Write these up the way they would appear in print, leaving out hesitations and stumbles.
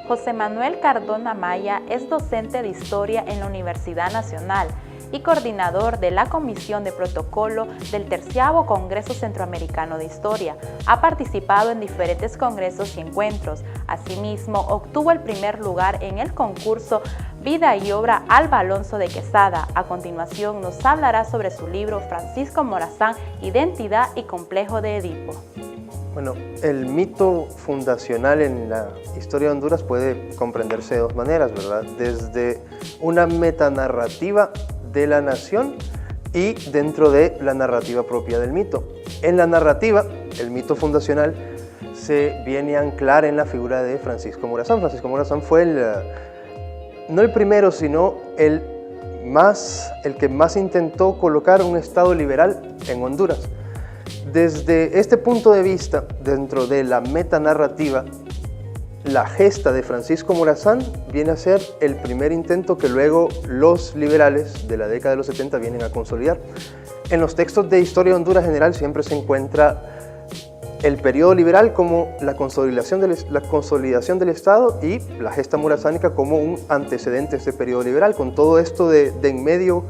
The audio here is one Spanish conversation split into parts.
José Manuel Cardona Maya es docente de Historia en la Universidad Nacional y coordinador de la Comisión de Protocolo del 30º Congreso Centroamericano de Historia. Ha participado en diferentes congresos y encuentros. Asimismo, obtuvo el primer lugar en el concurso Vida y Obra Alba Alonso de Quesada. A continuación nos hablará sobre su libro Francisco Morazán, Identidad y Complejo de Edipo. Bueno, el mito fundacional en la historia de Honduras puede comprenderse de dos maneras, ¿verdad? Desde una metanarrativa de la nación y dentro de la narrativa propia del mito. En la narrativa, el mito fundacional se viene a anclar en la figura de Francisco Morazán. Francisco Morazán fue no el primero, sino el que más intentó colocar un Estado liberal en Honduras. Desde este punto de vista, dentro de la metanarrativa, la gesta de Francisco Morazán viene a ser el primer intento que luego los liberales de la década de los 70 vienen a consolidar. En los textos de historia de Honduras general siempre se encuentra el periodo liberal como la consolidación del Estado y la gesta morazánica como un antecedente de este periodo liberal, con todo esto de en medio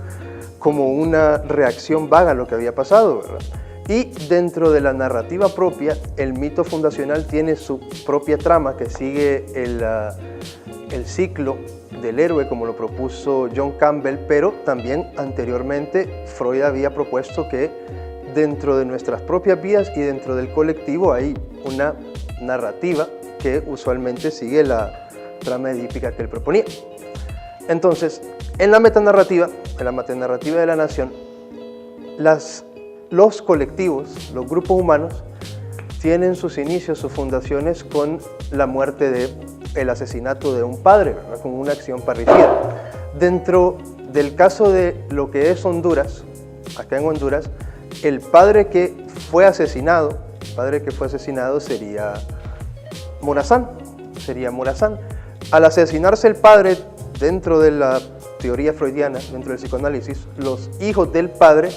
como una reacción vaga a lo que había pasado, ¿verdad? Y dentro de la narrativa propia, el mito fundacional tiene su propia trama que sigue el ciclo del héroe como lo propuso John Campbell, pero también anteriormente Freud había propuesto que dentro de nuestras propias vidas y dentro del colectivo hay una narrativa que usualmente sigue la trama edípica que él proponía. Entonces, en la metanarrativa de la nación, los colectivos, los grupos humanos, tienen sus inicios, sus fundaciones con la muerte el asesinato de un padre, ¿verdad? Con una acción parricida. Dentro del caso de lo que es Honduras, acá en Honduras, el padre que fue asesinado sería Morazán. Al asesinarse el padre, dentro de la teoría freudiana, dentro del psicoanálisis, los hijos del padre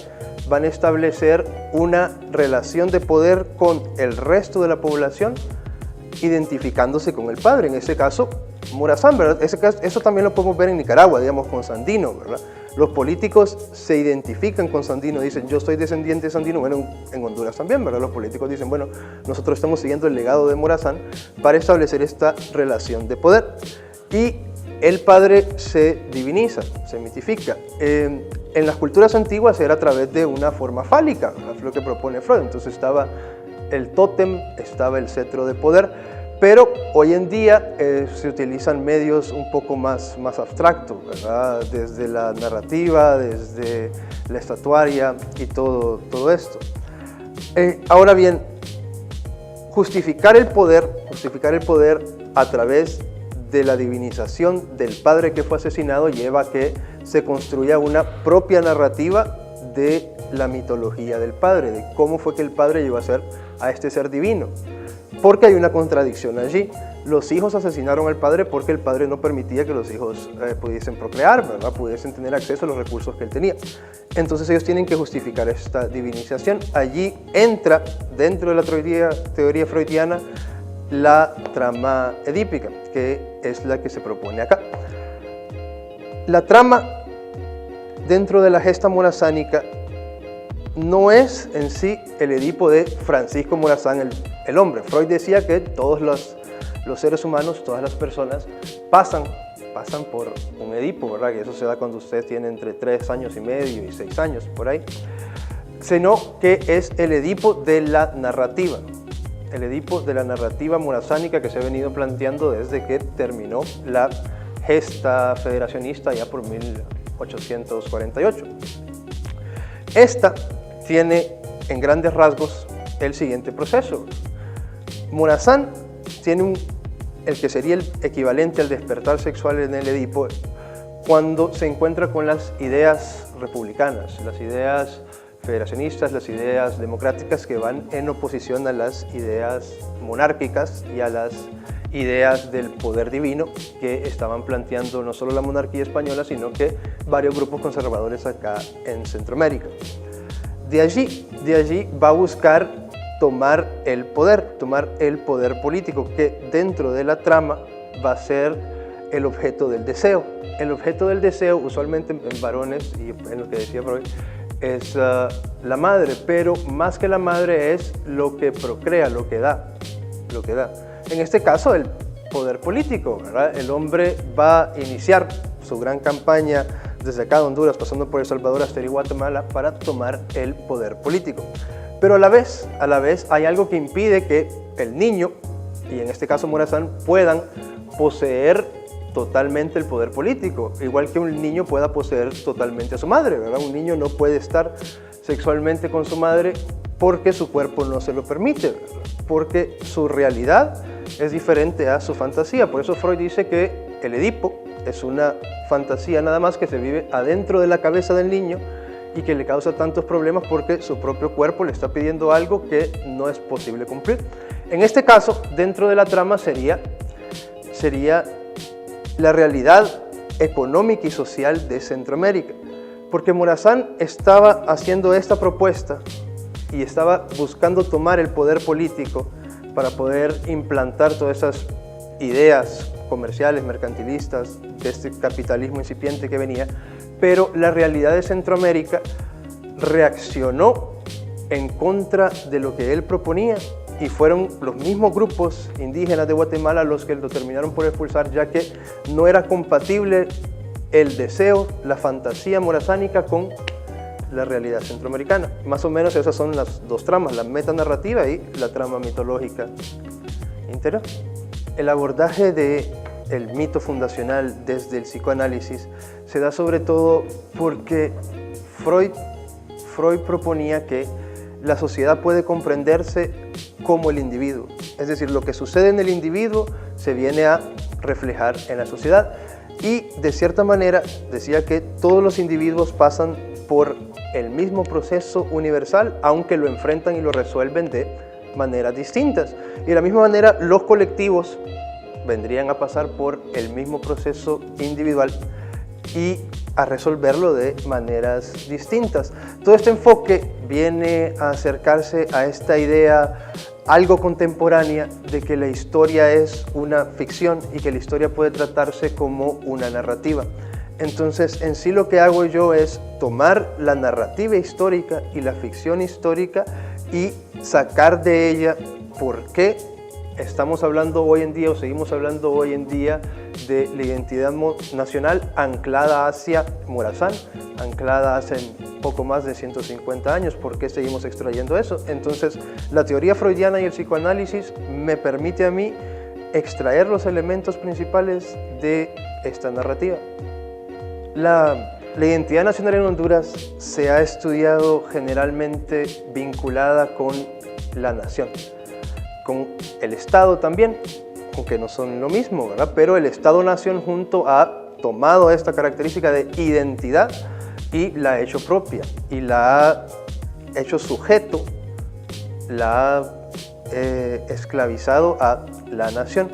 van a establecer una relación de poder con el resto de la población, identificándose con el padre, en ese caso Morazán, ¿verdad? Eso también lo podemos ver en Nicaragua, digamos, con Sandino, ¿verdad? Los políticos se identifican con Sandino, dicen yo soy descendiente de Sandino. Bueno, en Honduras también, ¿verdad? Los políticos dicen, bueno, nosotros estamos siguiendo el legado de Morazán para establecer esta relación de poder. Y el padre se diviniza, se mitifica. En las culturas antiguas era a través de una forma fálica, ¿verdad? Es lo que propone Freud. Entonces estaba el tótem, estaba el cetro de poder, pero hoy en día se utilizan medios un poco más abstractos, ¿verdad? Desde la narrativa, desde la estatuaria y todo esto. Ahora bien, justificar el poder a través de la divinización del padre que fue asesinado lleva a que se construya una propia narrativa de la mitología del padre, de cómo fue que el padre llegó a ser a este ser divino. Porque hay una contradicción allí. Los hijos asesinaron al padre porque el padre no permitía que los hijos pudiesen procrear, ¿verdad? Pudiesen tener acceso a los recursos que él tenía. Entonces ellos tienen que justificar esta divinización. Allí entra, dentro de la teoría freudiana, la trama edípica, que es la que se propone acá. La trama dentro de la gesta morazánica no es en sí el Edipo de Francisco Morazán, el hombre. Freud decía que todos los seres humanos, todas las personas pasan por un Edipo, ¿verdad? Que eso se da cuando usted tiene entre 3 años y medio y 6 años, por ahí. Sino que es el Edipo de la narrativa. El Edipo de la narrativa morazánica que se ha venido planteando desde que terminó la gesta federacionista ya por 1848. Esta tiene en grandes rasgos el siguiente proceso. Morazán tiene el que sería el equivalente al despertar sexual en el Edipo cuando se encuentra con las ideas republicanas, las ideas federacionistas, las ideas democráticas que van en oposición a las ideas monárquicas y a las ideas del poder divino que estaban planteando no solo la monarquía española, sino que varios grupos conservadores acá en Centroamérica. De allí va a buscar tomar el poder político, que dentro de la trama va a ser el objeto del deseo. El objeto del deseo, usualmente en varones, y en lo que decía Freud, es la madre, pero más que la madre es lo que procrea, lo que da. En este caso, el poder político, ¿verdad? El hombre va a iniciar su gran campaña desde acá de Honduras, pasando por El Salvador hasta Guatemala, para tomar el poder político. Pero a la vez hay algo que impide que el niño, y en este caso Morazán, puedan poseer totalmente el poder político, igual que un niño pueda poseer totalmente a su madre, ¿verdad? Un niño no puede estar sexualmente con su madre porque su cuerpo no se lo permite, ¿verdad? Porque su realidad es diferente a su fantasía. Por eso Freud dice que el Edipo es una fantasía nada más que se vive adentro de la cabeza del niño y que le causa tantos problemas porque su propio cuerpo le está pidiendo algo que no es posible cumplir. En este caso, dentro de la trama sería la realidad económica y social de Centroamérica, porque Morazán estaba haciendo esta propuesta y estaba buscando tomar el poder político para poder implantar todas esas ideas comerciales, mercantilistas, de este capitalismo incipiente que venía, pero la realidad de Centroamérica reaccionó en contra de lo que él proponía y fueron los mismos grupos indígenas de Guatemala los que lo terminaron por expulsar, ya que no era compatible el deseo, la fantasía morazánica con la realidad centroamericana. Más o menos esas son las dos tramas, la metanarrativa y la trama mitológica interior. El abordaje del mito fundacional desde el psicoanálisis se da sobre todo porque Freud proponía que la sociedad puede comprenderse como el individuo, es decir, lo que sucede en el individuo se viene a reflejar en la sociedad, y de cierta manera decía que todos los individuos pasan por el mismo proceso universal, aunque lo enfrentan y lo resuelven de maneras distintas. Y de la misma manera los colectivos vendrían a pasar por el mismo proceso individual y a resolverlo de maneras distintas. Todo este enfoque viene a acercarse a esta idea algo contemporánea de que la historia es una ficción y que la historia puede tratarse como una narrativa. Entonces, en sí lo que hago yo es tomar la narrativa histórica y la ficción histórica y sacar de ella por qué estamos hablando hoy en día o seguimos hablando hoy en día de la identidad nacional anclada hacia Morazán, anclada hace poco más de 150 años. ¿Por qué seguimos extrayendo eso? Entonces, la teoría freudiana y el psicoanálisis me permite a mí extraer los elementos principales de esta narrativa. La identidad nacional en Honduras se ha estudiado generalmente vinculada con la nación, con el Estado también, aunque no son lo mismo, ¿verdad? Pero el Estado-nación junto ha tomado esta característica de identidad y la ha hecho propia, y la ha hecho sujeto, la ha esclavizado a la nación.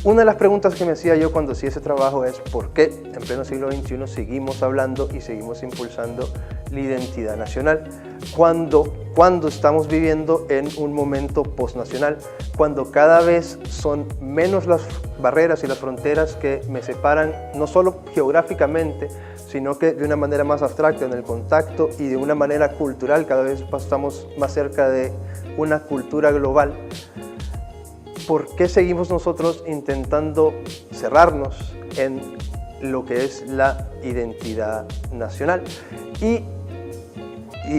Una de las preguntas que me hacía yo cuando hacía ese trabajo es ¿por qué en pleno siglo XXI seguimos hablando y seguimos impulsando la identidad nacional cuando estamos viviendo en un momento postnacional, cuando cada vez son menos las barreras y las fronteras que me separan, no solo geográficamente, sino que de una manera más abstracta en el contacto y de una manera cultural, cada vez estamos más cerca de una cultura global? ¿Por qué seguimos nosotros intentando cerrarnos en lo que es la identidad nacional? Y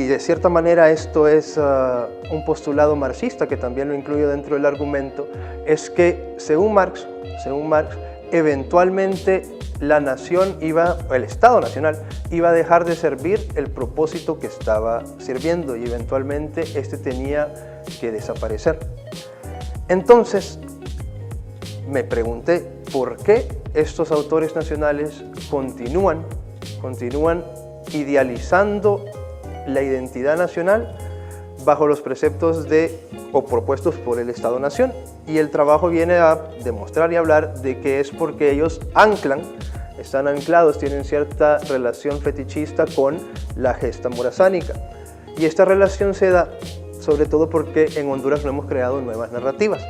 de cierta manera esto es un postulado marxista que también lo incluyo dentro del argumento, es que según Marx, eventualmente la nación el Estado nacional iba a dejar de servir el propósito que estaba sirviendo y eventualmente este tenía que desaparecer. Entonces me pregunté por qué estos autores nacionales continúan idealizando la identidad nacional bajo los preceptos o propuestos por el Estado-Nación, y el trabajo viene a demostrar y hablar de que es porque ellos están anclados, tienen cierta relación fetichista con la gesta morazánica, y esta relación se da sobre todo porque en Honduras no hemos creado nuevas narrativas.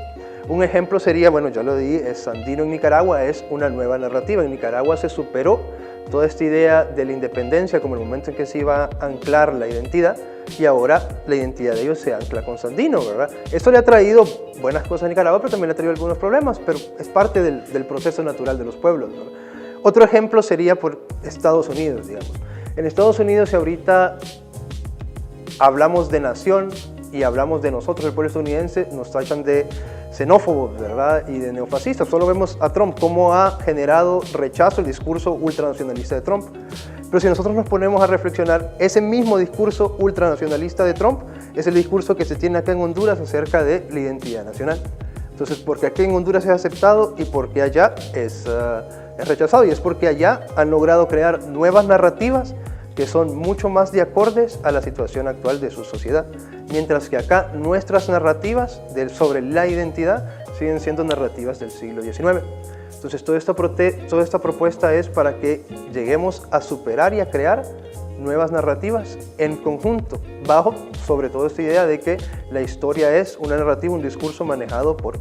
Un ejemplo sería, bueno, ya lo di, es Sandino en Nicaragua, es una nueva narrativa. En Nicaragua se superó toda esta idea de la independencia como el momento en que se iba a anclar la identidad, y ahora la identidad de ellos se ancla con Sandino, ¿verdad? Esto le ha traído buenas cosas a Nicaragua, pero también le ha traído algunos problemas, pero es parte del proceso natural de los pueblos, ¿verdad? Otro ejemplo sería por Estados Unidos, digamos. En Estados Unidos, si ahorita hablamos de nación y hablamos de nosotros, el pueblo estadounidense, nos tachan de xenófobos, ¿verdad? Y de neofascistas. Solo vemos a Trump cómo ha generado rechazo el discurso ultranacionalista de Trump. Pero si nosotros nos ponemos a reflexionar, ese mismo discurso ultranacionalista de Trump es el discurso que se tiene acá en Honduras acerca de la identidad nacional. Entonces, porque aquí en Honduras es aceptado y porque allá es rechazado, y es porque allá han logrado crear nuevas narrativas que son mucho más de acordes a la situación actual de su sociedad, mientras que acá nuestras narrativas sobre la identidad siguen siendo narrativas del siglo XIX. Entonces toda esta propuesta es para que lleguemos a superar y a crear nuevas narrativas en conjunto, bajo sobre todo esta idea de que la historia es una narrativa, un discurso manejado por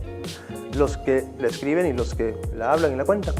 los que la escriben y los que la hablan y la cuentan.